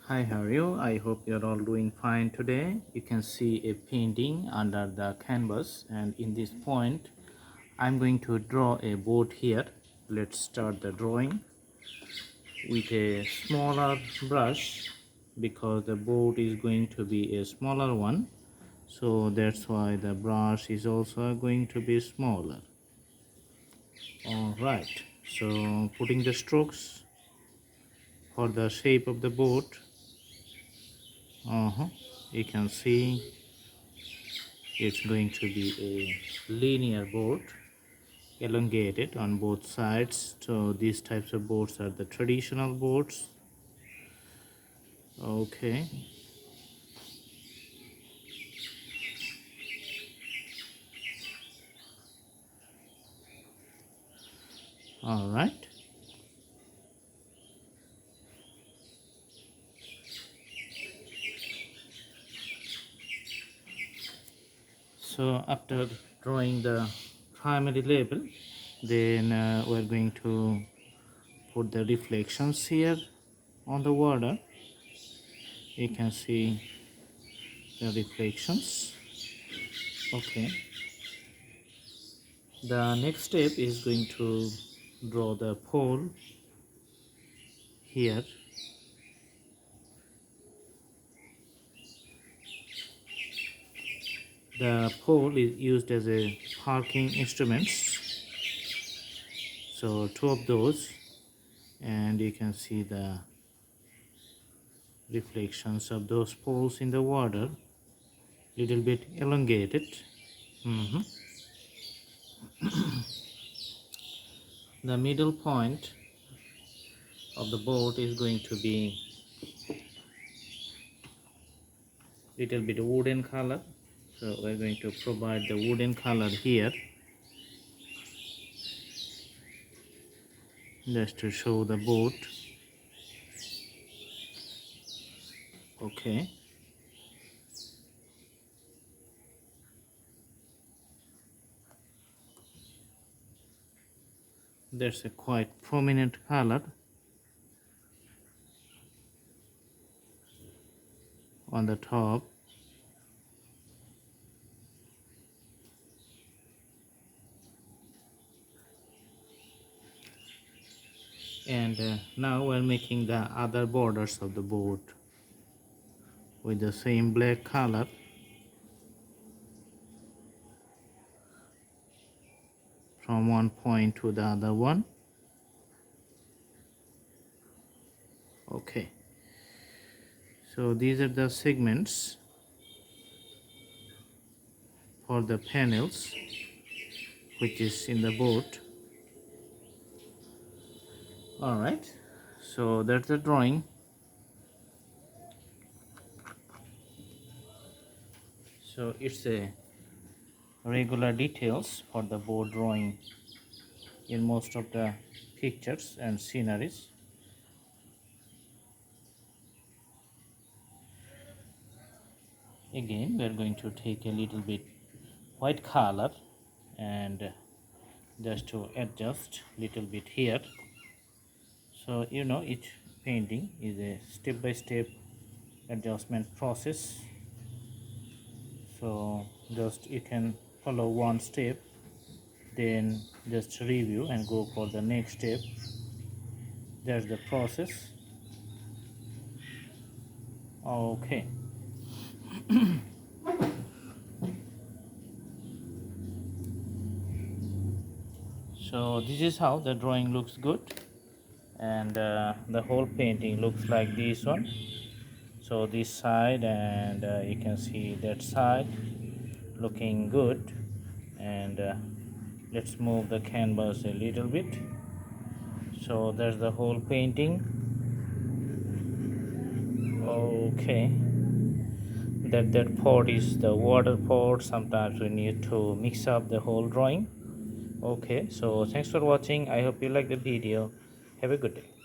Hi, how are you? I hope you're all doing fine today. You can see a painting under the canvas, and in this point I'm going to draw a boat here. Let's start the drawing with a smaller brush because the boat is going to be a smaller one, so that's why the brush is also going to be smaller. All right, so putting the strokes for the shape of the boat. You can see it's going to be a linear boat, elongated on both sides. So these types of boats are the traditional boats. Okay, all right. So after drawing the primary label, then we're going to put the reflections here on the water. You can see the reflections. Okay, the next step is going to draw the pole here. The pole is used as a parking instruments, so two of those, and you can see the reflections of those poles in the water, little bit elongated. The middle point of the boat is going to be little bit wooden color, so we're going to provide the wooden color here just to show the boat. Okay, there's a quite prominent color on the top. And now we're making the other borders of the boat with the same black color. From one point to the other one. Okay, so these are the segments for the panels which is in the boat. All right, so that's the drawing. So it's a regular details for the boat drawing in most of the pictures and sceneries. Again, we're going to take a little bit white color and just to adjust little bit here. So each painting is a step-by-step adjustment process, so just you can follow one step, then just review and go for the next step. That's the process. Okay. So this is how the drawing looks good, and the whole painting looks like this one. So this side, and you can see that side looking good. And let's move the canvas a little bit. So there's the whole painting. Okay, that part is the water part. Sometimes we need to mix up the whole drawing. Okay, so thanks for watching. I hope you like the video. Have a good day.